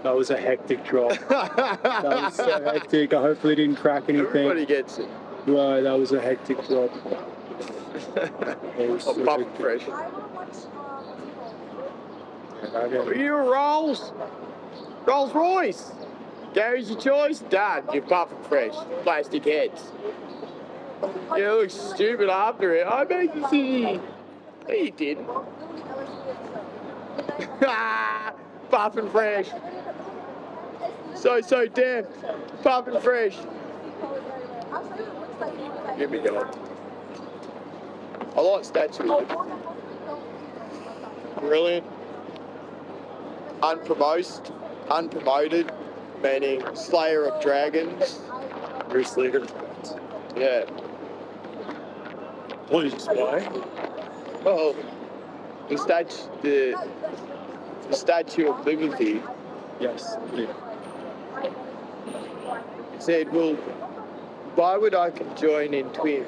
That was a hectic drop. That was so hectic. I hopefully didn't crack anything. Everybody gets it. Right, that was a hectic drop. I'm pumping fresh. Are you a Rolls? Rolls Royce. Gary's your choice. Dad, you're pumping fresh. Plastic heads. You look stupid after it. I made you see. No, you didn't. Pumping fresh. So deaf. Pumping fresh. Give me going. I like Statue of Liberty. Brilliant. Unpromoted, meaning Slayer of Dragons. Bruce Lee. Yeah. Please, why? Well, the Statue of Liberty. Yes. Yeah. Said, well, why would I join in Twin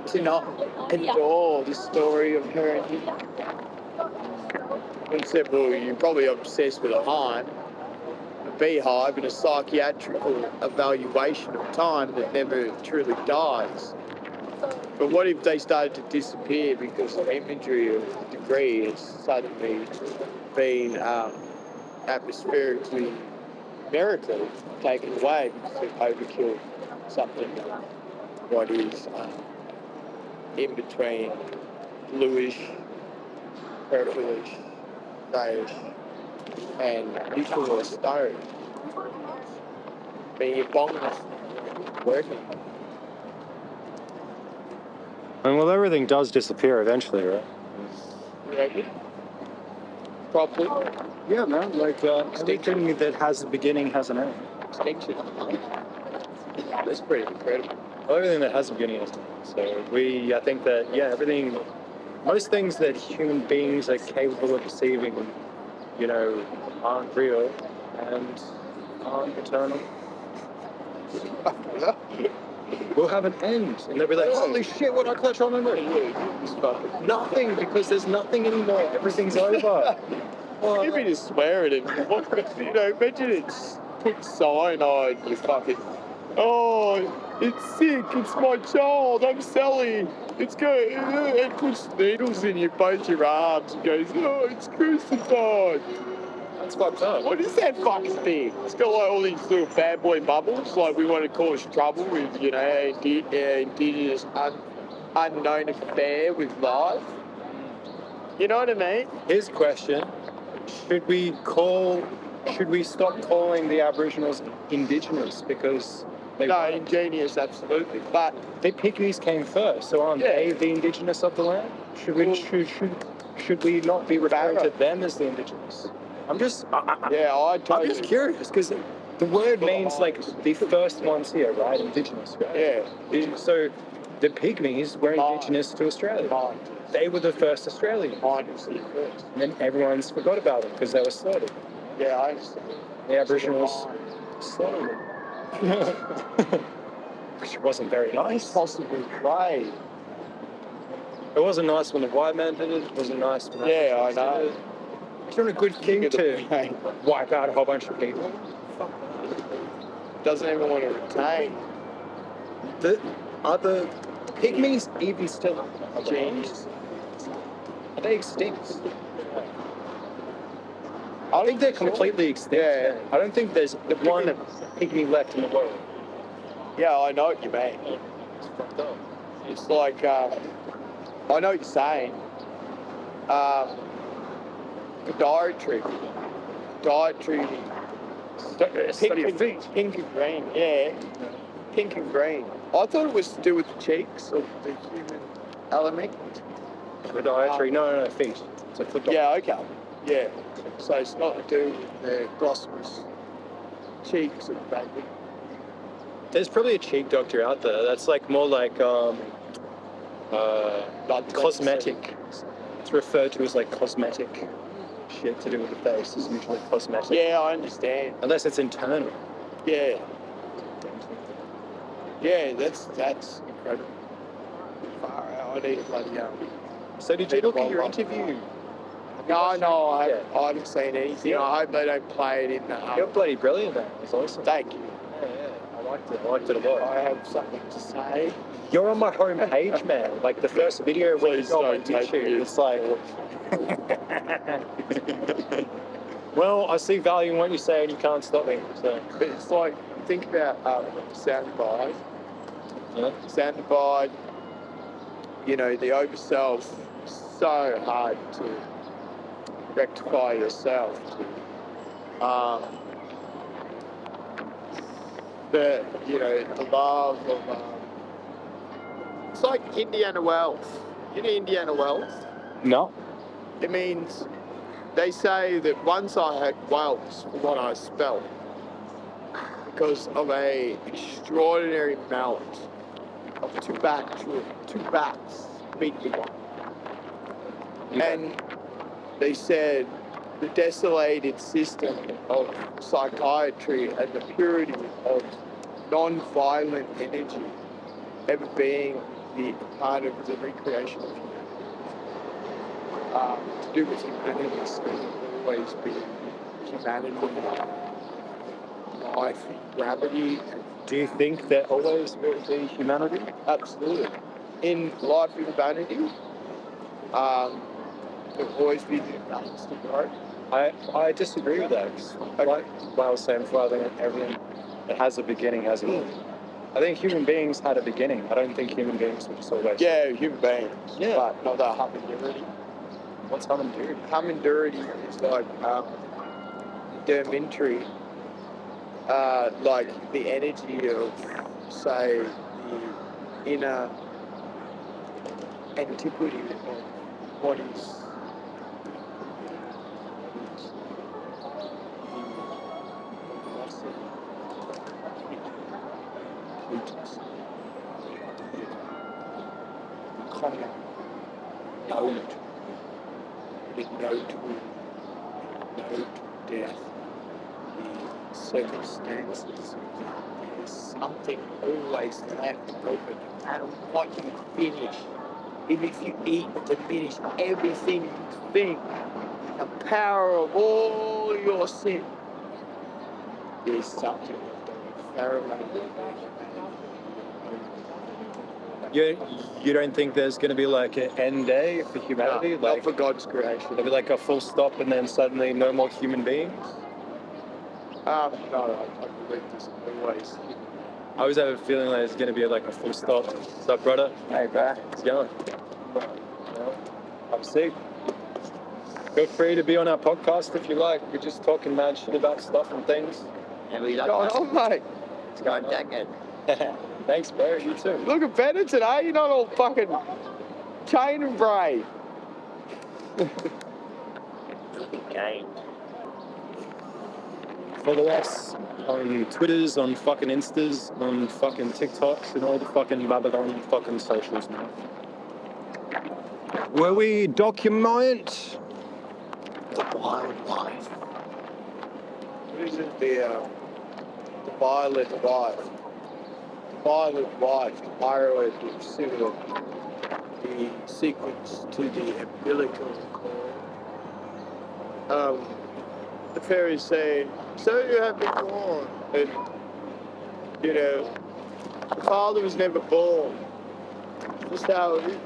to not adore the story of her and him? And said, well, you're probably obsessed with a hive, a beehive, and a psychiatrical evaluation of time that never truly dies. But what if they started to disappear because the imagery of debris has suddenly been atmospherically, numerically taken away because they've overkilled something what is in between bluish, purplish, grayish, and nuclear stone. Being your bongs working. And well, everything does disappear eventually, right? You reckon? Probably. Yeah, man. Like, everything that has a beginning has an end. Extinction. That's pretty incredible. Well, everything that has a beginning has an end. So I think that, yeah, most things that human beings are capable of perceiving, aren't real and aren't eternal. Will have an end, and they'll be like, holy shit, what I clutch on and nothing, because there's nothing anymore. Everything's over. Give me to swear at him. Imagine it's put cyanide in your fucking. Oh, it's sick. It's my child. I'm Sally. It's good. It puts needles in both your arms and goes, oh, it's crucified. That's fucked up. What is that fucking thing? It's got like all these little bad boy bubbles, like we want to cause trouble with, indigenous unknown affair with life. You know what I mean? Here's a question. Should we stop calling the Aboriginals indigenous because ingenious, absolutely. But the Pygmies came first, so aren't they the indigenous of the land? Should we not be referring to them as the indigenous? I'm just curious because the word means like the first ones here, right? Indigenous, right? Yeah. So the Pygmies were indigenous to Australia. They were the first Australians. And then everyone's forgot about them because they were slaughtered. Yeah, I understand. The Aboriginals slaughtered them. Which wasn't very nice. Possibly right. It wasn't nice when the white man did it. It wasn't nice when I know. It's not a good thing to wipe out a whole bunch of people. Doesn't even want to retain. Are the Pygmies even still changed? Are they extinct? I think they're completely extinct. Yeah. I don't think there's one Pygmy left in the world. Yeah, I know what you mean. It's fucked up. It's like, I know what you're saying. Dietary. Pink and green, yeah. Pink and green. I thought it was to do with the cheeks of the human element. The dietary? No, feet. It's a foot dog. Yeah, okay. Yeah. So it's not to do with the glossus cheeks of the baby. There's probably a cheek doctor out there that's like more like cosmetic. It's referred to as like cosmetic shit to do with the face. It's usually cosmetic. Yeah, I understand. Unless it's internal. Yeah. Yeah, that's incredible. Far out. I need a bloody So did you look at your interview? No, I haven't seen anything. I hope they don't play it in the... You're bloody brilliant, man. It's awesome. Thank you. Yeah. I liked it a lot. I have something to say. You're on my home page, man. Like the first video when you got on YouTube, it's like... Well, I see value in what you say and you can't stop me. So. But it's like, think about sound divide. Yeah. Sound divide, you know, the oversell's so hard to rectify yourself. The love of... it's like Indiana Wells. You know Indiana Wells? No. It means... They say that once I had welts for what I spelt because of a extraordinary amount of two bats beating one. Okay. And they said the desolated system of psychiatry and the purity of non-violent energy ever being the part of the recreation of humanity. To do with humanity, it's always been humanity, life, gravity. Do you think there always will be humanity? Absolutely. In life and humanity, there'll always be the balance to grow. I disagree with that. Like I was saying before, I think everything that has a beginning has an end. I think human beings had a beginning. I don't think human beings were just always... Yeah, human beings. Yeah. But not that humanity. What's humandurity? Humandurity is like dermintry, like the energy of, say, the inner antiquity of what is common knowledge. No tomb, no death, the circumstances, there's something always left open, no matter what you finish. Even if you eat to finish everything you think, the power of all your sin, there's something You don't think there's going to be like an end day for humanity? No, not for God's creation. There'll be like a full stop and then suddenly no more human beings? No, I believe there's always. I always have a feeling like there's going to be like a full stop. What's up, brother? Hey, bro. How's it going? I'm sick. Feel free to be on our podcast if you like. We're just talking mad shit about stuff and things. And we like mate. It's going jacket. Thanks, bro. You too. Looking better today. You're not all fucking chain and braid. Game. Follow us on Twitters, on fucking Instas, on fucking TikToks, and all the fucking Babylon fucking socials, man. Where we document The wildlife. What is it? The violet life. The violet life, the pyroid, the sequence to the umbilical cord. The fairies say, so you have been born. And, you know, the father was never born. That's how it is.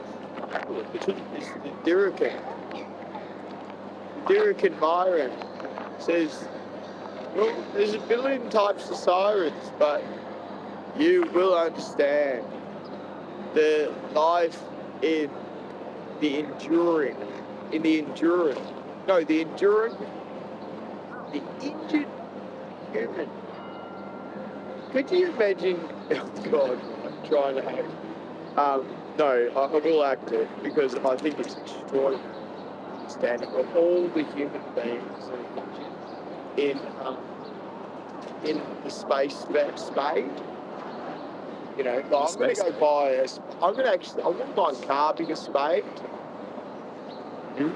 It's the Dirican. Dirican Byron says, well, there's a billion types of sirens, but you will understand the life in the enduring, the injured human. Could you imagine, oh God, I'm trying to act. No, I will act it because I think it's extraordinary understanding of all the human beings in the space spade. You know, like I'm going to go buy I want to buy a car bigger spade.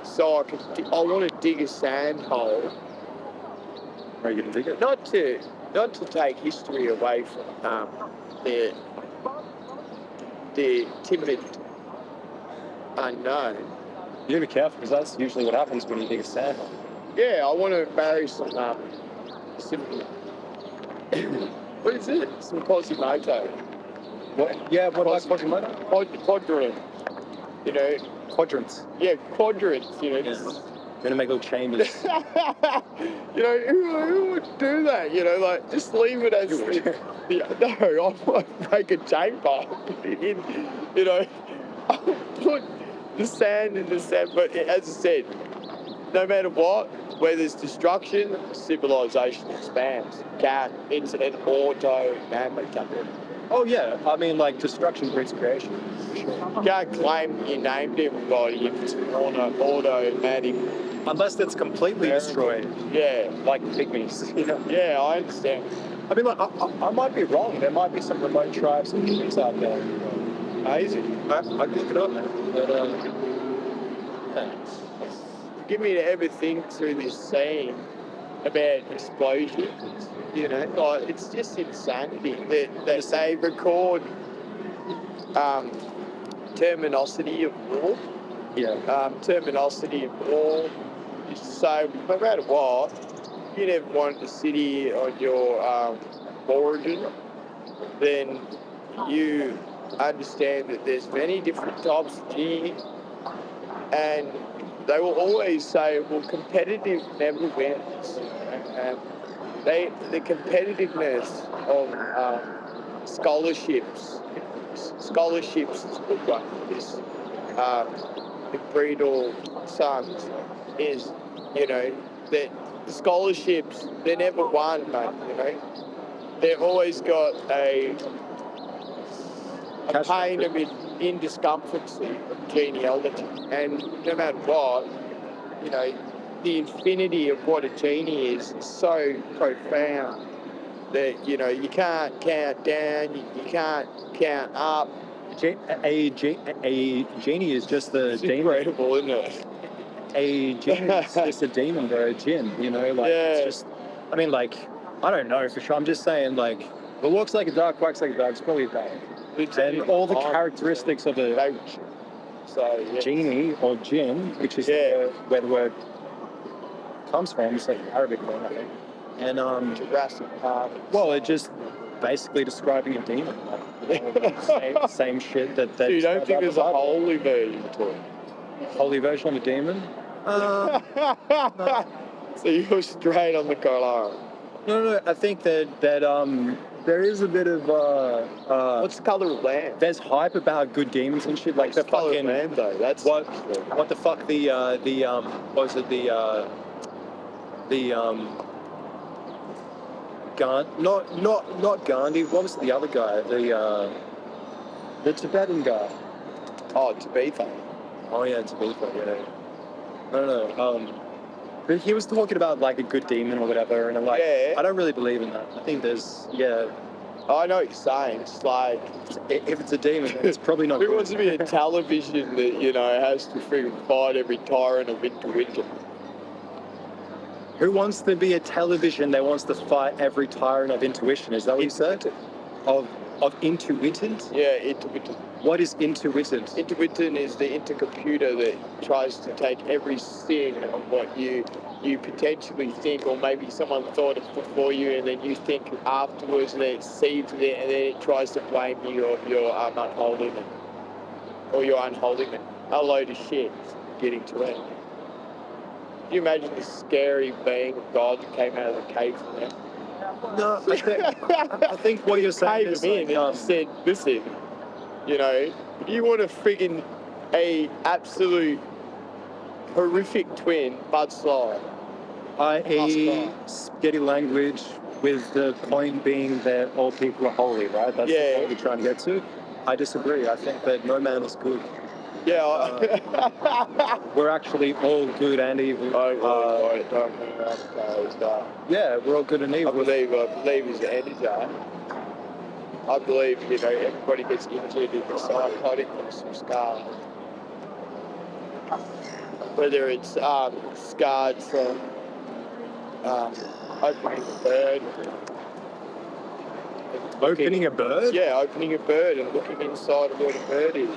So I want to dig a sand hole. Are you going to dig it? Not to take history away from the timid unknown, You gotta be careful because that's usually what happens when you dig a sand hole. Yeah, I want to bury some what is it? Some Quasimodo. What? Yeah, what about Quasimodo? Quadrant. You know. Quadrants. Yeah, quadrants. You know. Yeah. Just, Gonna make little chambers. you know, who would do that? You know, like just leave it as no, I won't make a chamber. You know, I'll put the sand in the sand. But as I said, no matter what, where there's destruction, civilization expands. It's an auto man-made capital. Oh yeah, I mean like destruction breeds creation. You can't claim you named everybody if it's automatic. Unless it's completely destroyed. Yeah. Like pygmies, you know? Yeah, I understand. I mean, like, I might be wrong. There might be some remote tribes and pygmies out there. Amazing. I can look it up, man. But, yeah. Give me to ever think through this scene about explosions. You know, like, it's just insanity that they record terminosity of war. Yeah. Terminosity of war. So no matter what, you never want a city on your origin, then you understand that there's many different types of genie, and they will always say, well, competitive never wins. And the competitiveness of scholarships is a good one for this. The Breedle sons is, you know, that the scholarships, they're never won, mate, you know. They've always got a pain of indiscomfortcy of genealogy. And no matter what, you know, the infinity of what a genie is so profound that, you know, you can't count down, you can't count up. A genie is just the It's demon. incredible, isn't it? A genie is just a demon or a djinn, you know? Like, It's just, I mean, like, I don't know for sure. I'm just saying, like, if it looks like a dog, quacks like a dog, it's probably a dog. And all the characteristics of a genie or jinn, which is where the word comes from, it's like an Arabic word, I think. And Jurassic Park. well, it's just basically describing a demon. Like, same shit that. So you don't think there's a holy version to it? Holy version of a demon? No. So you're straight on the collar. No. I think that there is a bit of What's the color of land? There's hype about good demons and shit. Like What's the color fucking of land though. That's what the fuck the what was it the not Gandhi. What was the other guy? The Tibetan guy. Oh, Tabitha. Oh yeah, Tabitha. Yeah. I don't know. But he was talking about like a good demon or whatever, and I'm like, I don't really believe in that. I think there's I know what you're saying. It's like, if it's a demon, then it's probably not. Who wants to be a television that, you know, has to freaking fight every tyrant of intuition? Who wants to be a television that wants to fight every tyrant of intuition? Is that what you said? Of intuitant? Yeah, intuitant. What is intuitant? Intuitant is the intercomputer that tries to take every sin of what you potentially think, or maybe someone thought it before you, and then you think afterwards, and then it sees it, and then it tries to blame you of your unholiness, or your unholiness. A load of shit getting to it. Can you imagine the scary being of God that came out of the cave from there? No, I think what you're saying is like, and said, listen, you know, if you want a friggin' a absolute horrific twin, Bud Slide. I.e. spaghetti language, with the point being that all people are holy, right? That's the point you're trying to get to. I disagree. I think that no man is good. Yeah. We're actually all good and evil. Yeah, we're all good and evil. I believe is the energy. I believe, you know, everybody gets injured in the psychotic or some scar. Whether it's scarred from opening a bird. Opening a bird? Yeah, opening a bird and looking inside of what a bird is.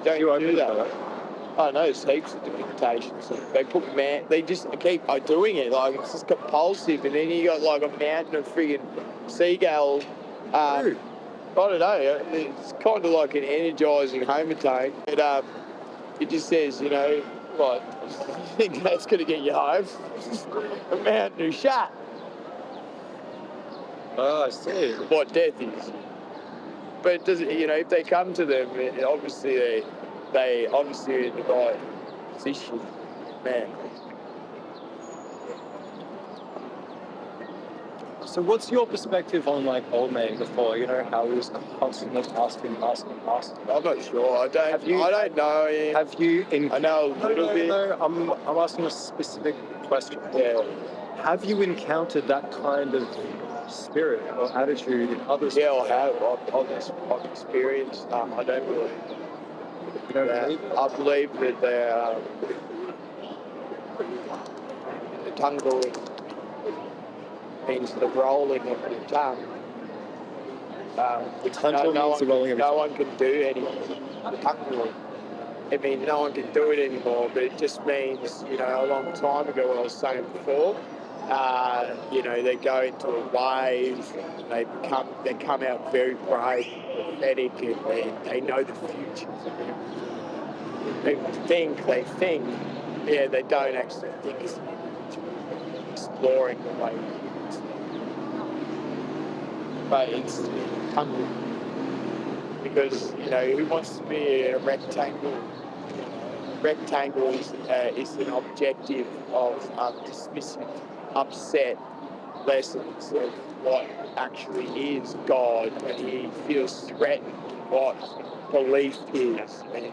Don't you do that? I know there's heaps of depictations. They put they just keep doing it, like it's just compulsive, and then you got like a mountain of friggin' seagulls. I don't know, it's kind of like an energising hometone. It just says, you know, like, you think that's going to get you home? A mountain of shut. Oh, I see. What death is. But it doesn't, you know, if they come to them, obviously they obviously are in the right position, man. So what's your perspective on like old man before? You know how he was constantly asking. I'm not sure. I don't know. Have you? I know a little bit. No, I'm asking a specific question. Yeah. Have you encountered that kind of spirit or attitude in others? Yeah, I have. I've experienced. I don't believe. You don't believe? I believe that the tongue rolling means the rolling of the tongue. The tongue means the rolling of the tongue. No one can do anything. The tongue rolling. It means no one can do it anymore, but it just means, you know, a long time ago, what I was saying before, you know, they go into a wave, and they come out very brave, pathetic, and they know the future. People think, yeah, they don't actually think it's exploring the way. But it's hungry. Because, you know, who wants to be a rectangle? Rectangle is an objective of dismissive, upset lessons of what actually is God, and he feels threatened what belief is. And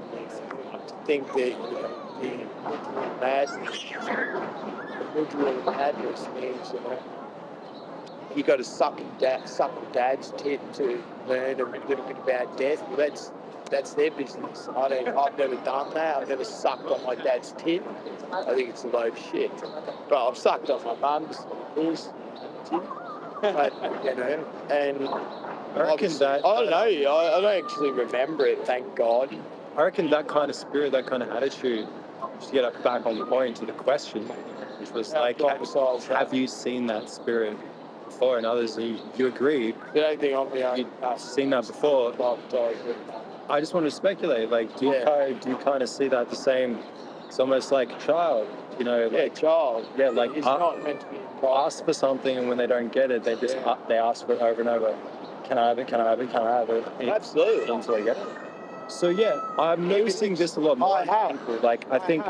to think that the literal madness means, you know, you got to suck dad's tit to learn a little bit about death. Well, that's their business. I've never done that. I've never sucked on my dad's tit. I think it's a load of shit. But I've sucked on my mum's tit. But, you know, and I reckon that. I don't know. I don't actually remember it. Thank God. I reckon that kind of spirit, that kind of attitude, just to get back on the point to the question, which was like, have you seen that spirit before in others? And you agreed. The only thing on me, You've seen that before. I just want to speculate. Like, do you kind of see that the same? It's almost like a child, you know. Like, child. Yeah, like it's not meant to be. Ask for something, and when they don't get it, they just they ask for it over and over. Can I have it? Can I have it? Can I have it? Absolutely. Until they get it. So yeah, I'm noticing this a lot more. I have. People. Like I think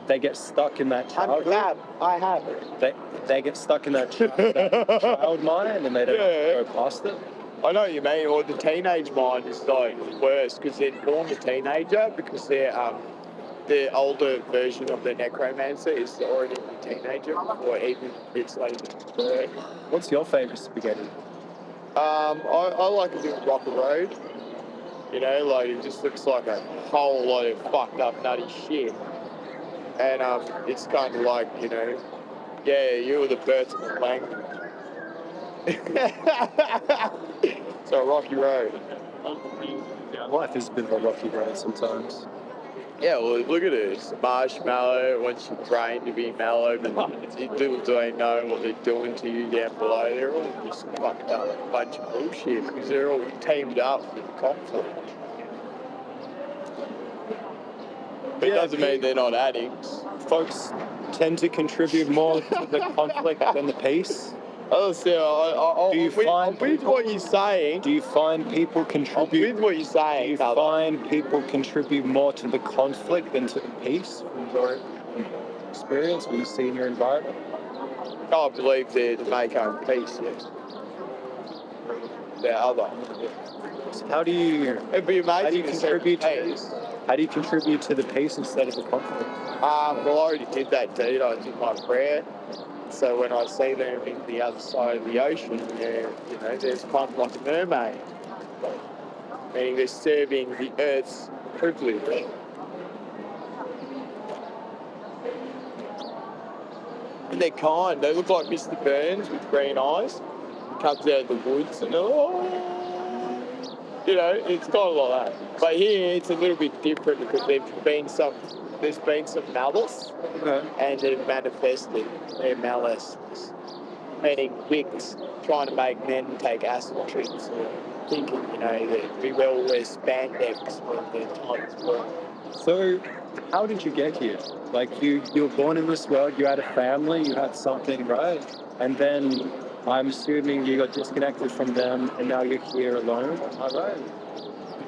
they get stuck in that childhood. I have. They get stuck in that child mind, and they don't go past it. I know what you mean. Or the teenage mind is like worse because they're born a teenager because they're the older version of the necromancer is already a teenager, or even it's like. What's your favourite spaghetti? I like a bit of Rocker Road. You know, like it just looks like a whole lot of fucked up nutty shit. And it's kind of like, you know, yeah, you were the birth of the language. So Rocky Road. Life is a bit of a rocky road sometimes. Yeah, well, look at it. It's marshmallow. Wants your brain to be mellow, but little do they know what they're doing to you down below. They're all just fucked up bunch of bullshit because they're all teamed up with conflict. But it doesn't mean they're not addicts. Folks tend to contribute more to the conflict than the peace. I'm with what you're saying. Do you find people contribute? I'm with what you're saying. Do you find people contribute more to the conflict than to the peace from your experience, what you see in your environment? I believe they're the make home peace, yes. They're other. So how do you? It'd be amazing to contribute to peace. How do you contribute to the peace instead of the conflict? Well, I already did that, dude. I did my prayer. So when I see them in the other side of the ocean, you know, there's kind of like a mermaid. Meaning they're serving the Earth's privilege. And they're kind. They look like Mr. Burns with green eyes. Comes out of the woods and you know, it's kind of like that. But here it's a little bit different because they've been there's been some malice, and it manifested their malice, meaning wicks trying to make men take acid trips, or thinking, that we all wear spandex when their times work. So, how did you get here? Like, you were born in this world, you had a family, you had something, right? And then I'm assuming you got disconnected from them, and now you're here alone. Am I right?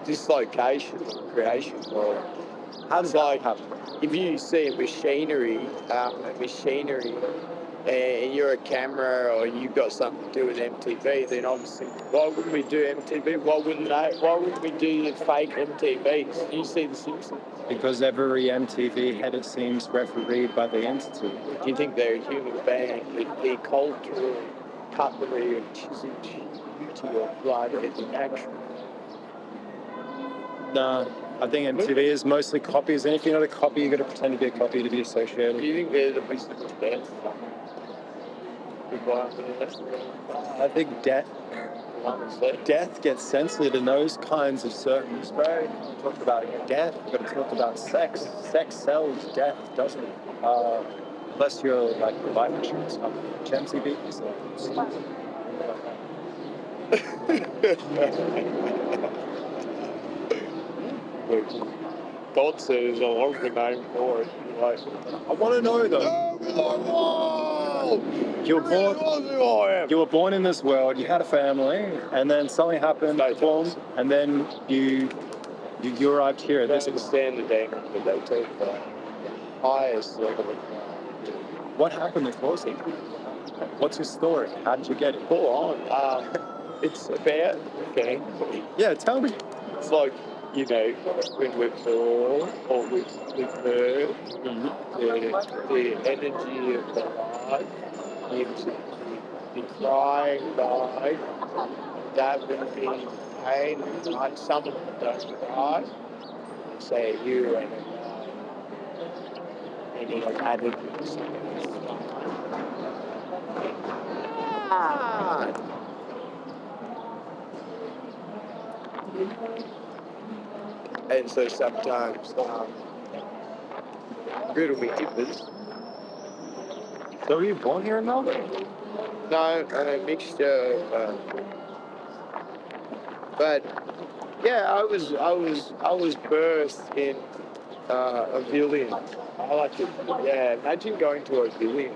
Dislocation, creation. How does that happen? If you see a machinery, and you're a camera or you've got something to do with MTV, then obviously, why wouldn't we do MTV? Why wouldn't we do the fake MTVs? You see The Simpsons? Because every MTV head, it seems, refereed by the entity. Do you think they're a human being with the cultural cutlery of chiseled beauty or blood as an action? Nah, I think MTV is mostly copies, and if you're not a copy, you got to pretend to be a copy to be associated. Do you think there's a business of death? I think death gets censored in those kinds of circles, bro. You talk about death, you've got to talk about sex. Sex sells, death doesn't. Unless you're like a life insurance company, MTV. God says a longer name for it. Like, I want to know though. You were born in this world. You had a family, and then something happened. Boom, and then you arrived here. I don't understand the damage that they take the highest level of. What happened that caused it? What's your story? How did you get it? Go on. It's about Yeah, tell me. It's like, when we're born or with her, the energy of the life, the crying life, that would be pain, like some of them don't cry. Say you and any attitudes. And so sometimes, riddle me gibbers. So were you born here in Melbourne? No, a mixture of, but yeah, I was birthed in Ovillion. I like it. Yeah, imagine going to Ovillion.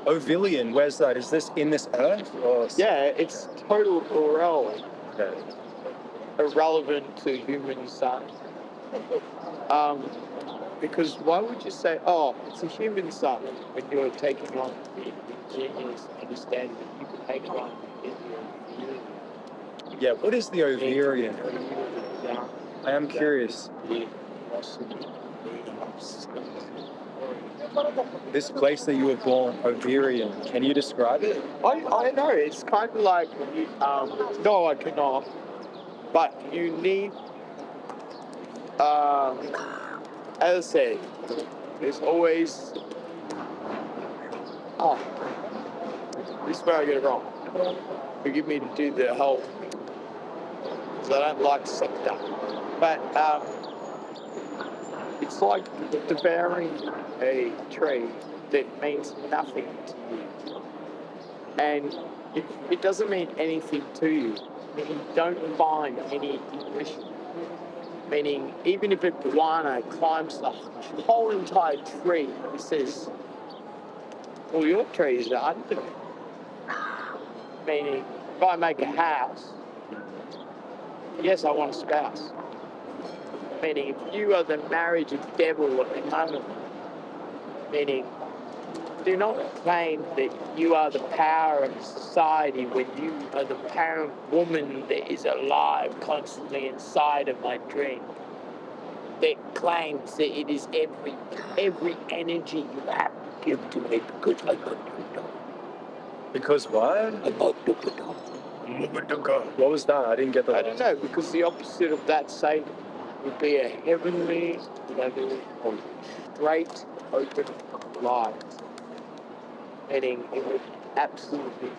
Ovillion, where's that? Is this in this earth? Or... Yeah, it's total irrelevant. Okay. Irrelevant to human sun. Because why would you say, it's a human sun when you're taking on the genius understanding that you can take on in the Ovillion? Yeah, what is the Ovarian? I am curious. This place that you were born, Ovarian, can you describe it? I know, it's kind of like, no, I cannot, but you need, as I said, there's always, this is where I get it wrong. Forgive me to do the whole, because I don't like sector, but it's like devouring a tree that means nothing to you. And it doesn't mean anything to you. You don't find any intuition. Meaning, even if a piranha climbs the whole entire tree, it says, well, your tree is under me. Meaning, if I make a house, yes, I want a spouse. Meaning, if you are the marriage of devil at the moment, meaning, do not claim that you are the power of society when you are the parent woman that is alive constantly inside of my dream. That claims that it is every energy you have to give to me because I got to know. Because what? I got to know. What was that? I didn't get that. I don't know, because the opposite of that Satan would be a heavenly level of straight, open light. Meaning it would absolutely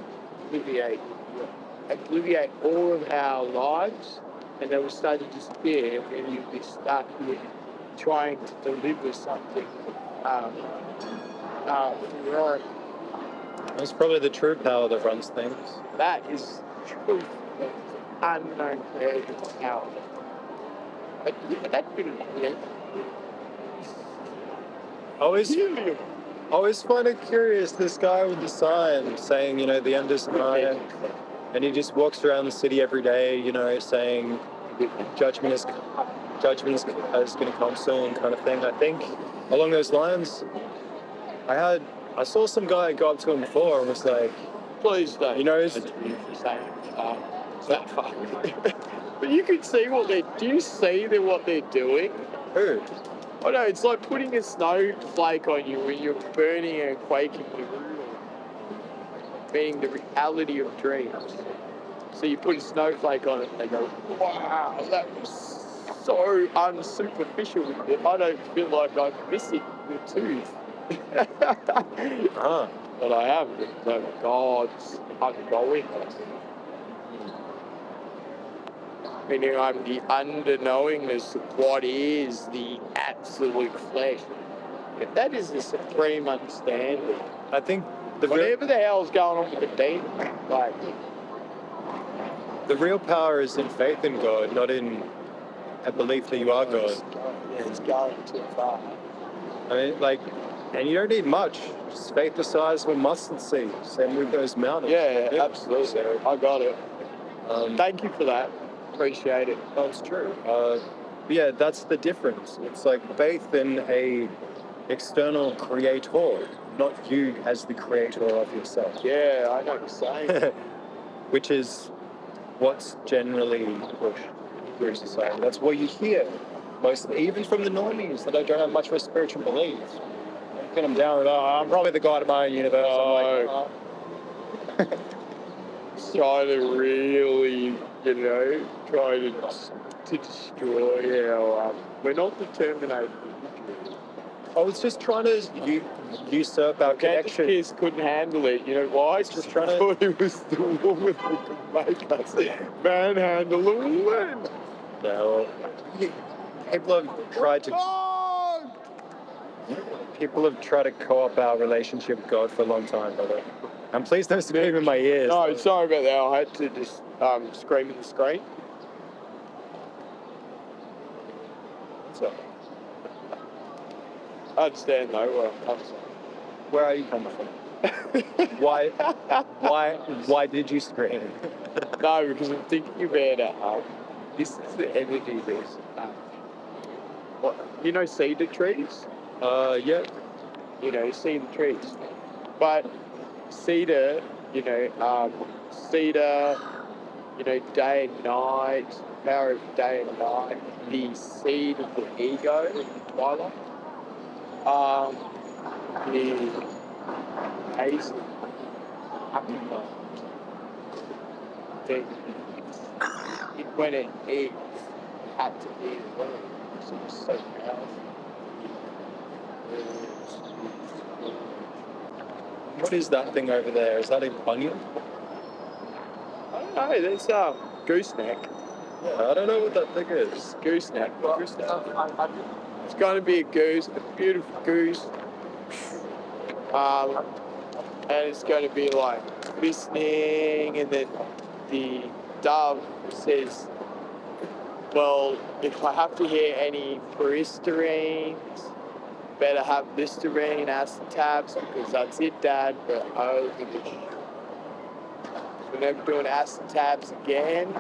obliviate all of our lives, and they would start to disappear, and you'd be stuck here trying to deliver something heroic. It's probably the true power that runs things. That is truth, unknown creative power. But yeah, that didn't I always find it curious, this guy with the sign saying, the end is nigh, and he just walks around the city every day, saying judgment is going to come soon, kind of thing. I think along those lines, I saw some guy go up to him before and was like, please don't. That far. But you can see do you see what they're doing? who? Oh no, it's like putting a snowflake on you when you're burning and quaking the room, meaning the reality of dreams. So you put a snowflake on it and they go, wow, that was so unsuperficial. I don't feel like I'm missing the tooth. But I have. So God's ongoing. Meaning I'm the underknowingness of what is the absolute flesh. If that is the supreme understanding. I think whatever the hell's going on with the demon, like the real power is in faith in God, not in a belief that you are God. It's going too far. I mean, and you don't need much. Just faith the size of a mustard seed. Same with those mountains. Yeah, absolutely. I got it. Thank you for that. Appreciate it. Oh, it's true. Yeah, that's the difference. It's like faith in a external creator, not you as the creator of yourself. Yeah, I know what you're saying. Which is what's generally pushed through society. That's what you hear mostly, even from the normies that don't have much of a spiritual belief. Pin them down with, I'm probably the god of my own universe. Oh. I'm like, trying to really, try to destroy our. We're not the Terminator. I was just trying to usurp our connection. Kids couldn't handle it. You know why? It's just trying to. Thought it was the woman who could make us manhandle a woman. No. People have tried to. People have tried to co-op our relationship with God for a long time, brother. And please don't scream in my ears. No, sorry about that. I had to just scream in the screen. So, I understand though. Where are you coming from? Why did you scream? No, because I'm thinking about this is the energy this. What cedar trees? Yeah. Cedar trees. But cedar, cedar, day and night, power of day and night, the seed of the ego in twilight. The hazy, happy mind. When it eats, had to eat it well. So it's so powerful. What is that thing over there? Is that a onion? I don't know. That's gooseneck. Yeah, I don't know what that thing is. Gooseneck. It's going to be a goose, a beautiful goose. And it's going to be like listening, and then the dove says, well, if I have to hear any peristirines, better have Listerine, acetabs, because that's it, Dad. But we're never doing acetabs again.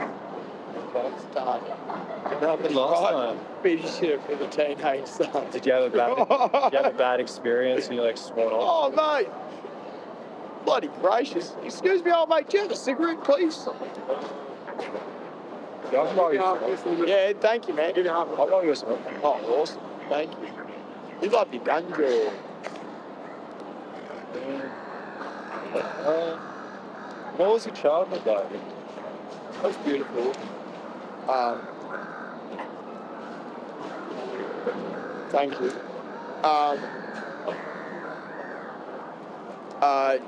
It's done. What happened last time? Finish it for the teenage son. Did you have a bad experience and you sworn off? Oh, mate. Bloody gracious. Excuse me, old mate, do you have a cigarette, please? Yeah, thank you, man. I'll roll you a smoke. Oh, awesome. Thank you. You love your ganja. What was your childhood like? That was beautiful. Thank you.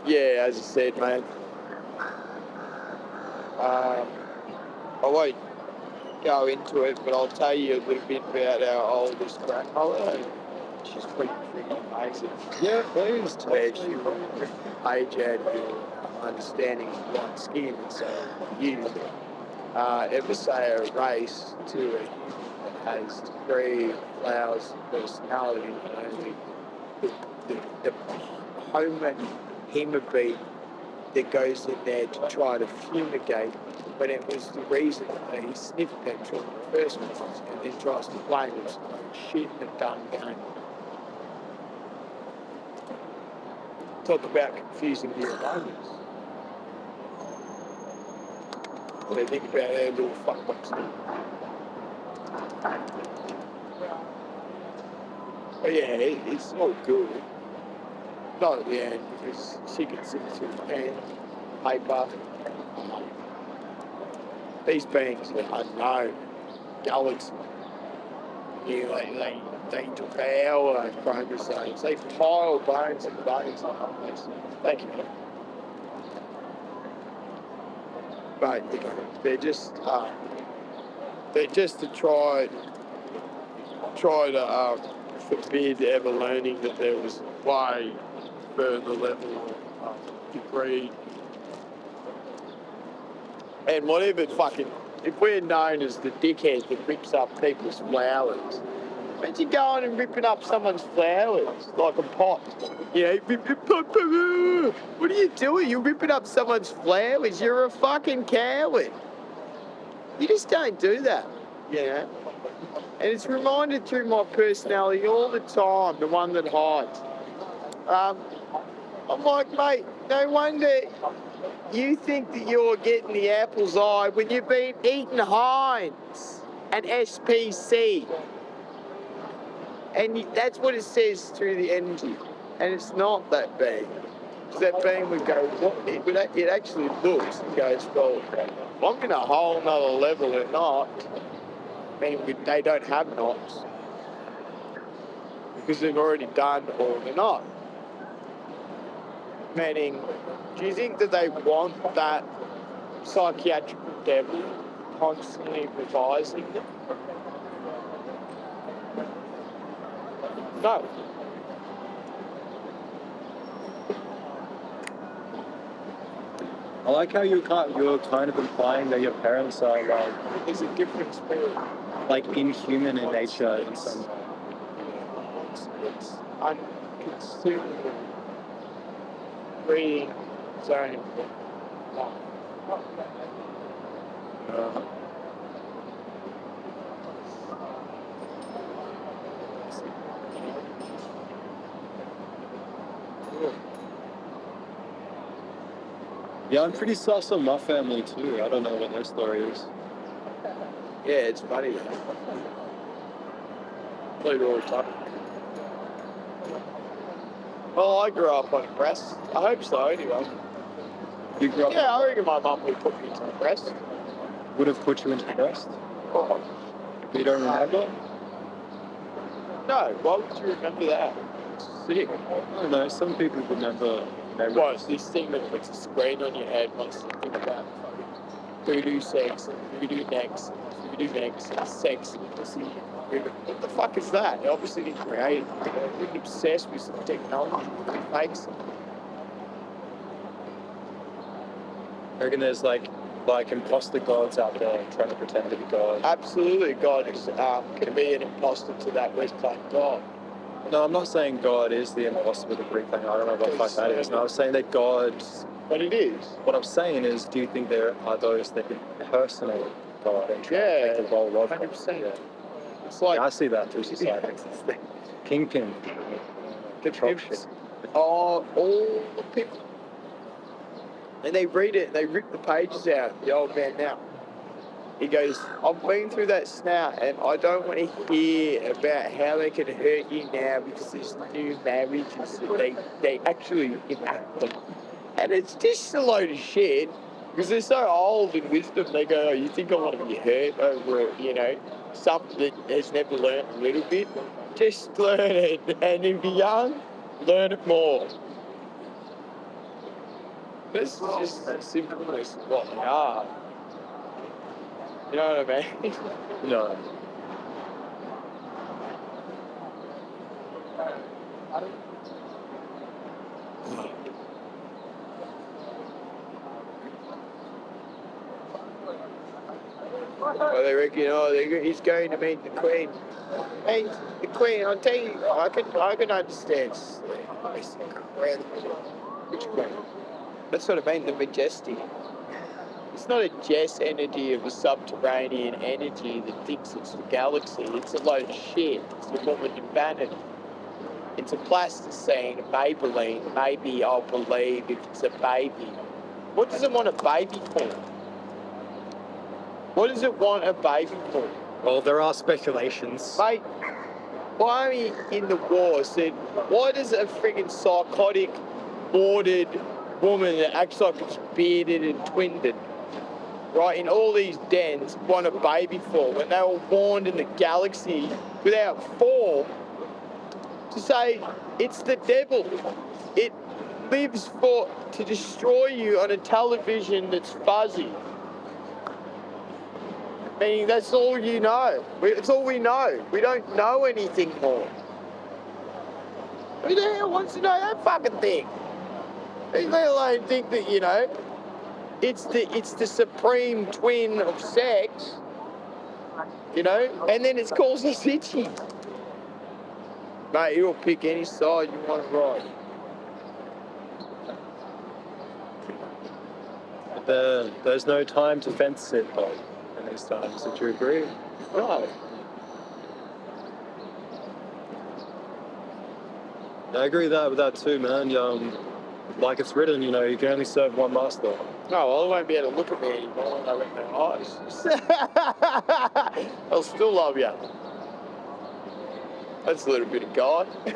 Yeah, as you said, man. I won't go into it, but I'll tell you a little bit about our oldest grandmother. She's pretty freaking amazing. Yeah, please. Where she age had your understanding of white skin, and so you ever say a race to a human that has three flowers of personality, the human hemobeat that goes in there to try to fumigate, when it was the reason that he sniffed petrol in the first place, and then tries to blame it for shit in the dumb game. Talk about confusing the aromas. What do you think about our little fuckbox? But yeah, it's not good. Not at the end, because she can sit through pen, paper. These beings are unknown. Galaxies. Yeah, they devour chromosomes. They pile bones and bones and bones. Thank you. But you know, they're just to try to forbid ever learning that there was way further level of degree. And whatever fucking, if we're known as the dickhead that rips up people's flowers, imagine going and ripping up someone's flowers like a pot. You know, what are you doing? You're ripping up someone's flowers. You're a fucking coward. You just don't do that, you know. And it's reminded through my personality all the time, the one that hides. I'm like, mate, no wonder you think that you're getting the apple's eye when you've been eating Heinz and SPC. And that's what it says through the energy. And it's not that being. Because that being would go, it actually looks and goes, well, I'm in a whole nother level at night. I mean, they don't have knots. Because they've already done all the knot. Meaning, do you think that they want that psychiatrical devil constantly revising them? No. I like how you're kind of implying that your parents are like, There's a different spirit. like inhuman in nature in some way. It's unconceivable. Breathing zone. Yeah, I'm pretty sus on my family too. I don't know what their story is. Yeah, it's funny though. Played all the time. Well, I grew up on a breast. I hope so, anyway. You grew up, Yeah, I reckon my mum would put me into a breast. would have put you into the breast? Oh, You don't remember? no, why would you remember that? It's sick. I don't know, some people remember memories. What, it's this thing that puts a screen on your head once you think about voodoo sex and voodoo necks and voodoo necks and sex and pussy. What the fuck is that? They obviously didn't create it. They're really obsessed with some technology that fakes it. I reckon there's like imposter gods out there trying to pretend to be God. Absolutely, God is, can be an imposter to that West Plain God. No, I'm not saying God is the imposter with the Greek thing. I don't know what the fuck that is. No, I'm saying that God. But it is. What I'm saying is, do you think there are those that can personally God and try to take the role of God? 100%. Yeah. It's like I see that through society. Kingpin. the Control pimps shit. are all the people. And they read it, they rip the pages out, the old man now. He goes, I've been through that snout and I don't want to hear about how they can hurt you now because there's new marriages that they actually enact them. And it's just a load of shit because they're so old in wisdom. They go, oh, you think I want to be hurt over, you know, something that has never learned a little bit? Just learn it. And if you're young, learn it more. This is just as simple as what they are. You know what I mean? No. Well, they reckon, he's going to meet the Queen. Hey, the Queen, I'll tell you, I can understand. It's incredible. Which Queen? That's what I mean, the majestic. It's not a Jess energy of a subterranean energy that thinks it's the galaxy. It's a load of shit. It's a woman in vanity. It's a plasticine, a Maybelline. Maybe I'll believe if it's a baby. What does it want a baby for? What does it want a baby for? Well, there are speculations. Mate, why in the war said, why does a friggin' psychotic, boarded woman that acts like it's bearded and twinned, right, in all these dens, want a baby for when they were warned in the galaxy without fall to say it's the devil. It lives to destroy you on a television that's fuzzy. Meaning that's all you know. It's all we know. We don't know anything more. Who the hell wants to know that fucking thing? Let alone think that, it's the supreme twin of sex, and then it calls us itchy. Mate, you'll pick any side you want to ride. There's no time to fence it, though, in these times. Would you agree? No. I agree with that too, man. Like it's written, you can only serve one master. No, well, I won't be able to look at me anymore when I look in my eyes. I'll still love you. That's a little bit of God. They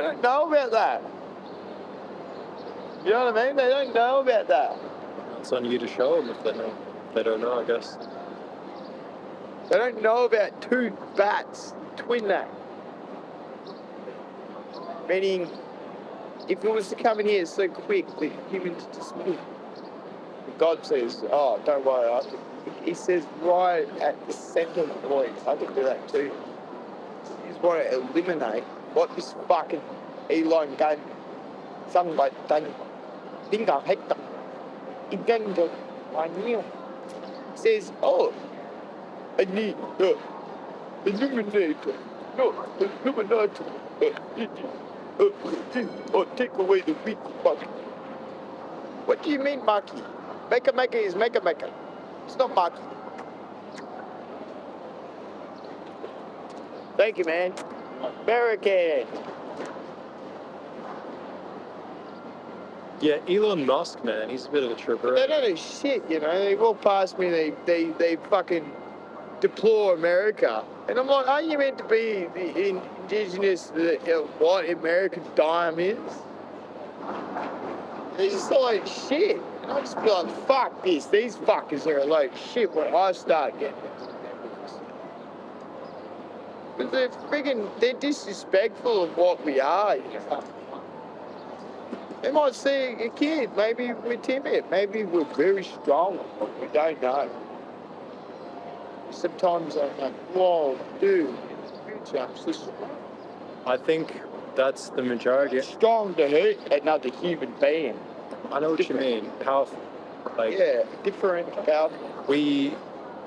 don't know about that. You know what I mean? They don't know about that. It's on you to show them if they know. They don't know, I guess. They don't know about two bats, twin that. Meaning, if it was to come in here so quick that humans just move. God says, oh, don't worry. He says right at the centre of the voice. I can do that too. He's want to eliminate what this fucking Elon gave me. Something like Dinga Hector. Igango Manil. Says, oh, I need illuminate. No, illuminate. Or take away the weak monkey. What do you mean, monkey? Maker is maker. It's not monkey. Thank you, man. American. Yeah, Elon Musk, man, he's a bit of a trooper. They don't know shit, They walk past me, they fucking deplore America. And I'm like, aren't you meant to be the indigenous, what American dime is? They're just like shit. And I just be like, fuck this. These fuckers are like shit when I start getting it. But they're disrespectful of what we are, They might see a kid, maybe we're timid, maybe we're very strong, we don't know. Sometimes I'm like, whoa, dude, in the future I'm so strong. I think that's the majority. I'm strong to hurt another human being. I know what you mean. Powerful. Different, powerful. We,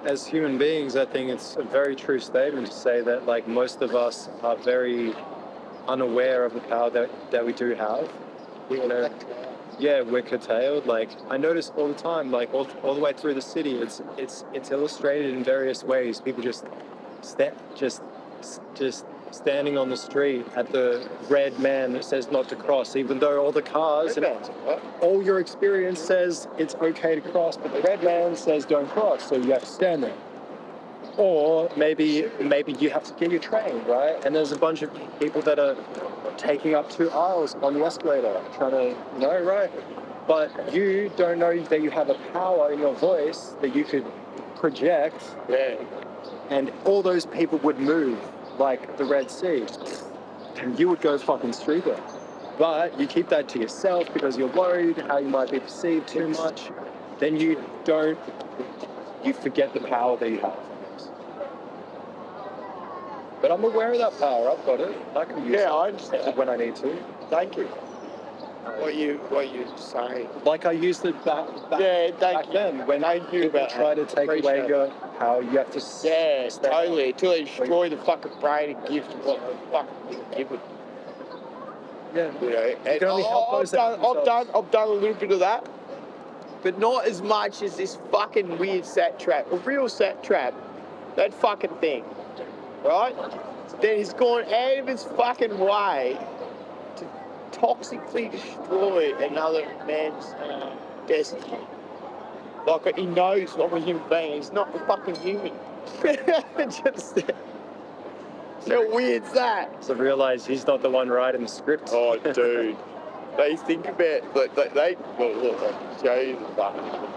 as human beings, I think it's a very true statement to say that, most of us are very unaware of the power that we do have. We're curtailed. I notice all the time, all the way through the city, it's illustrated in various ways. People just standing on the street at the red man that says not to cross, even though all the cars and all your experience says it's okay to cross, but the red man says don't cross, so you have to stand there. Or maybe you have to get your train, right? And there's a bunch of people that are taking up 2 aisles on the escalator, trying to, right? But you don't know that you have a power in your voice that you could project, and all those people would move like the Red Sea, and you would go fucking stupid. But you keep that to yourself because you're worried how you might be perceived too much. Then you don't you forget the power that you have. But I'm aware of that power. I've got it. I can use it. I understand. When I need to. Thank you. What you saying? Like I used it back thank you. then when people try to take away your power, you have to. Yeah, totally. Until they destroy the fucking brain and gift what the fuck you give it. Yeah. You know, and I've done a little bit of that, but not as much as this fucking weird sat trap. A real sat trap, that fucking thing, right? Then he's gone out of his fucking way to toxically destroy another man's destiny. Like he knows not a human being. He's not a fucking human. Just how weird's that? So realize he's not the one writing the script. Oh, dude. They think about look, I can show you the fucking.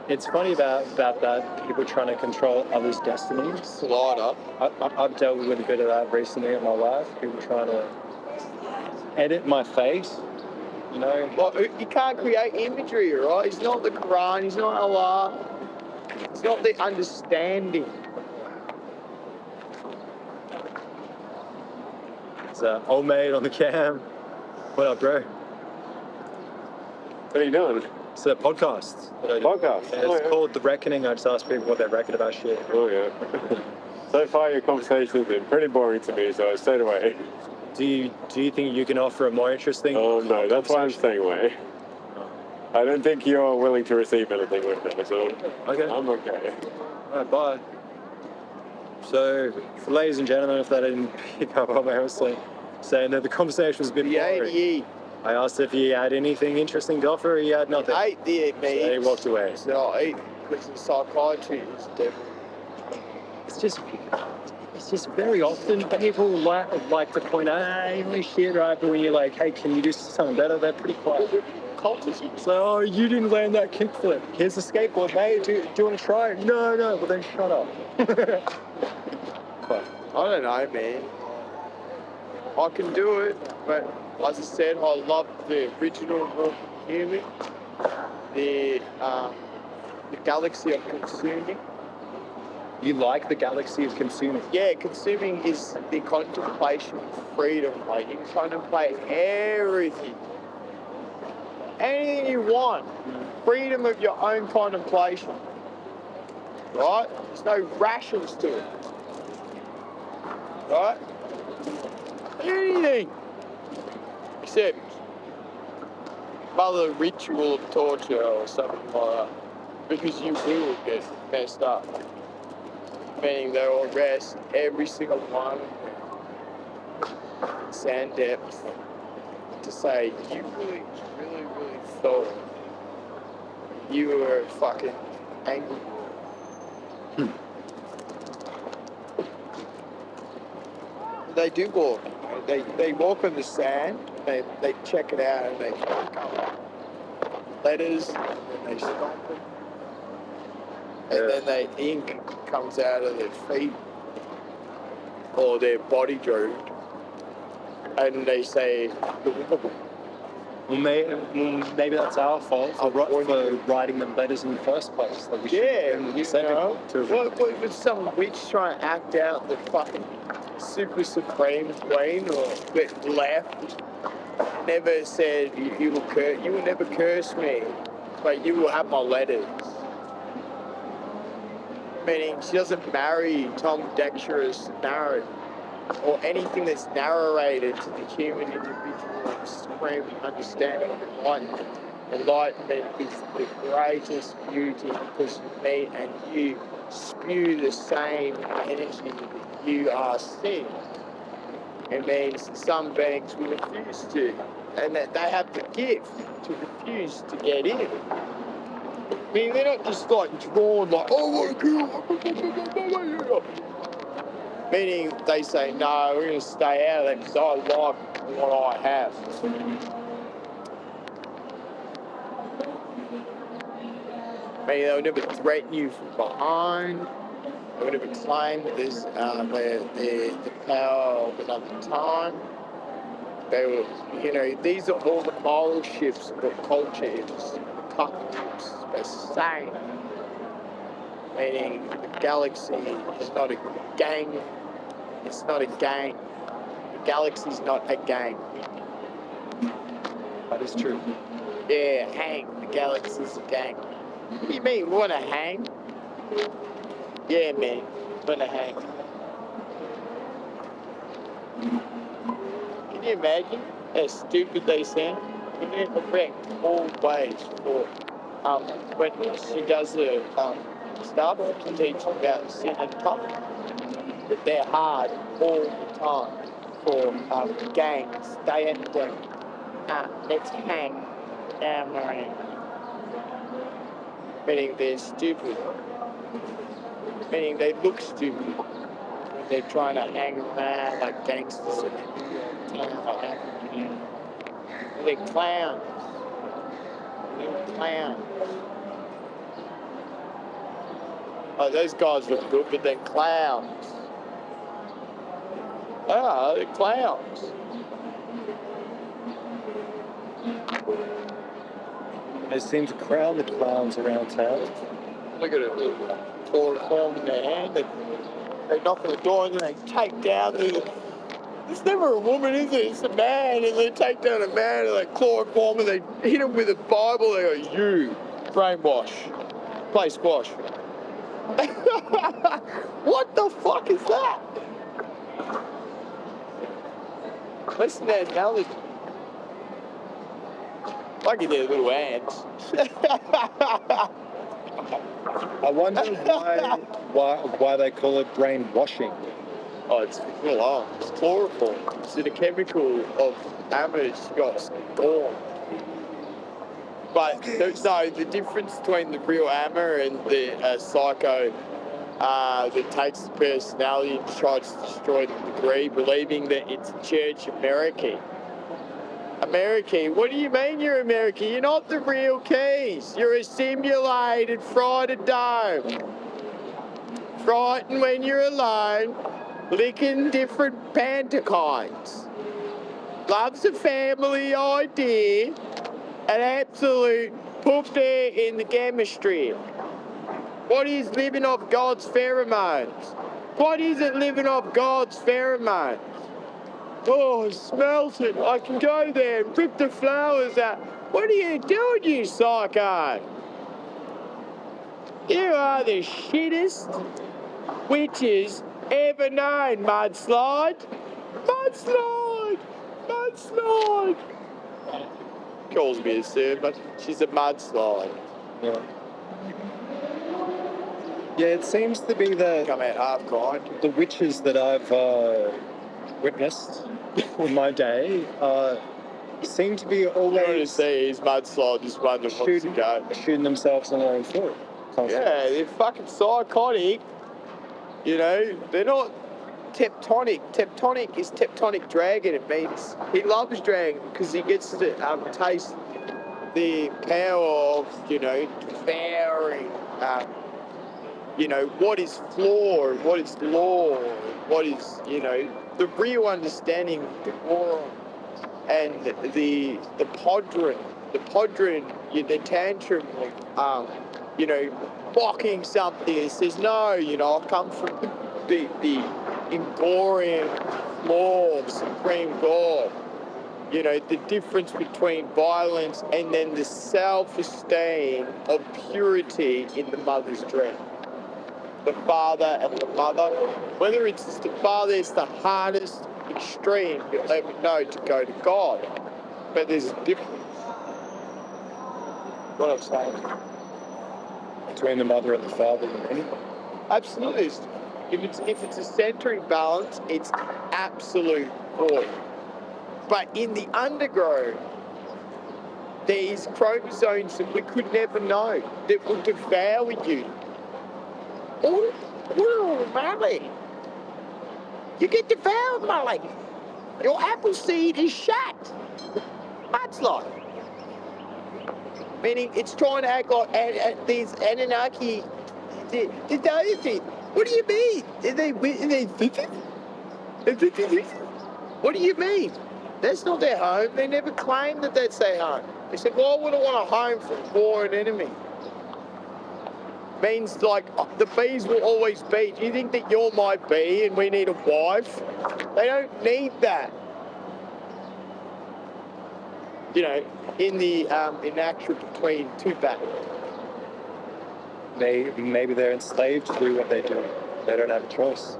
It's funny about that, people trying to control others' destinies. Slider. I've dealt with a bit of that recently in my life. People trying to edit my face, you know. Well, you can't create imagery, right? He's not the Quran, he's not Allah. It's not the understanding. It's old mate on the cam. What up, bro? What are you doing? It's a podcast. Podcast? Yeah, it's called The Rekoning. I just ask people what they reckon about shit. Oh, yeah. So far, your conversation has been pretty boring to me, so I stayed away. Do you think you can offer a more interesting? Oh, no, that's why I'm staying away. I don't think you're willing to receive anything like that, so Okay. I'm okay. All right, bye. So, for ladies and gentlemen, if they didn't pick up on my was saying that the conversation was a bit boring. I asked if he had anything interesting to offer, he had nothing. Ate the meat. So he walked away. So I ate because the psychiatry is definitely. It's just very often people like to point out, holy shit, right? But when you're like, hey, can you do something better? They're pretty quiet. Cultists. So, oh, you didn't land that kickflip. Here's the skateboard, mate. Do you want to try it? No. Well, then shut up. I don't know, man. I can do it, but as I said, I love the original human, the galaxy of consuming. You like the galaxy of consuming? Yeah, consuming is the contemplation of freedom. Like, you can contemplate everything. Anything you want. Freedom of your own contemplation. Right? There's no rations to it. Right? Anything. Except another ritual of torture or something like that. Because you will get messed up. Meaning they will arrest every single one in sand depth to say, you really thought you were fucking angry. They do walk. They walk on the sand. They check it out and they pick up letters and then they stomp them. And then the ink comes out of their feet or their body drooped. And they say, Well, maybe that's our fault for writing them letters in the first place. That we What was some witch trying to act out the fucking super supreme queen or that left? Never said you will never curse me, but you will have my letters. Meaning she doesn't marry Tom Dexter's narrative or anything that's narrated to the human individual of supreme understanding of enlightenment. Enlightenment is the greatest beauty because me and you spew the same energy that you are seeing. It means some beings will refuse to, and that they have the gift to refuse to get in. I mean, they're not just like drawn like, oh my God. Meaning they say, no, we're going to stay out of that because I like what I have. Meaning they'll never threaten you from behind. They'll never claim that there's the power of another time. They will, these are all the moral shifts of culture is. The fucking insane. Meaning the galaxy is not a gang. It's not a gang. The galaxy's not a gang. That is true. Yeah, hang. The galaxy's a gang. What do you mean, wanna hang? Yeah, man. Wanna hang. Can you imagine how stupid they sound? When they're correct always for when she does her stuff to teach about sin and tough, that they're hard all the time for gangs. They have to let's hang down Marine. Meaning they're stupid. Meaning they look stupid when they're trying to hang around like gangsters in the town. They're clowns. They're clowns. Oh, those guys look good, but they're clowns. Ah, they're clowns. They seem to crown the clowns around town. Look at it. Chloroform in their hand. They knock on the door and then they take down the... It's never a woman, is it? It's a man. And they take down a man and they chloroform and they hit him with a Bible. They go, you, brainwash. Play squash. What the fuck is that? Listen to that analogy. Like in their little ants. I wonder why they call it brainwashing. Oh, it's full on. It's chloroform. It's in a chemical of amber got gone. But no, the difference between the real amber and the psycho that takes the personality and tries to destroy the degree, believing that it's Church American. American? What do you mean you're American? You're not the real keys. You're a simulated frightened dome. Frightened when you're alone, licking different pantokites. Loves a family idea, an absolute poof there in the chemistry. What is living off God's pheromones? What is it living off God's pheromones? Oh, it smells it. I can go there and rip the flowers out. What are you doing, you psycho? You are the shittest witches ever known, mudslide. Mudslide! Mudslide! Calls me a sir, but she's a mudslide. Yeah. Yeah, it seems to be Come out half kind. the witches that I've witnessed in my day seem to be All you want to always see is mudslide just wondering what's to go. shooting themselves on their own foot. Yeah, they're fucking psychotic. You know, they're not tectonic. Tectonic is tectonic dragon. It means he loves dragon because he gets to taste the power of, you know, devouring, you know, what is flaw, what is law, what is, you know, the real understanding of the war and the podrin, the tantrum, you know, blocking something. It says, no, you know, I come from the Ingorian law of supreme God. You know, the difference between violence and then the self-esteem of purity in the mother's dream. The father and the mother, whether it's the father is the hardest extreme, you'll ever know to go to God. But there's a difference. What I'm saying. Between the mother and the father, Absolutely. If it's a centering balance, it's absolute void. But in the undergrowth, there's chromosomes that we could never know that will devour you. Oh, Molly. You get devoured, Molly. Your apple seed is shut. Mudslide. Meaning it's trying to act like these Anunnaki. What do you mean? What do you mean? That's not their home. They never claim that that's their home. He said, well, I wouldn't want a home from war and enemy. Means like the bees will always be. Do you think that you're my bee and we need a wife? They don't need that. You know, in the action between two battles. Maybe they're enslaved to do what they do. They don't have a choice.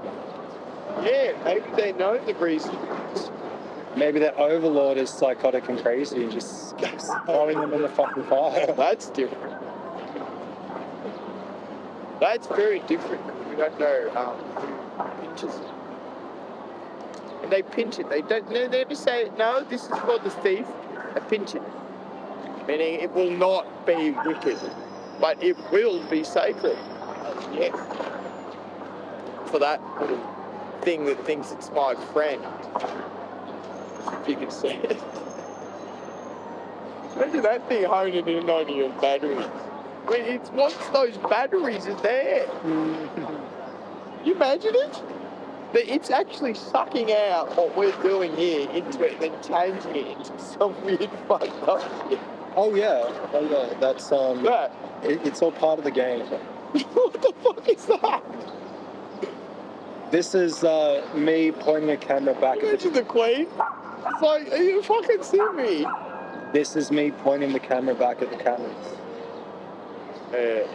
Yeah, maybe they know the reason. Maybe their overlord is psychotic and crazy and just keeps throwing them in the fucking fire. That's different. That's very different. We don't know who pinches it. And they pinch it. They never say, no, this is for the thief. They pinch it. Meaning it will not be wicked, but it will be sacred. Yes. For that little thing that thinks it's my friend. If you can see it. Imagine that thing honing in on your batteries. I mean, it's once those batteries are there. You imagine it? That it's actually sucking out what we're doing here into it and then changing it into some weird fucked up shit. Oh yeah. That's That. It's all part of the game. What the fuck is that? This is me pointing a camera back at Imagine the Queen. It's like, are you fucking serious? This is me pointing the camera back at the cameras. Yeah.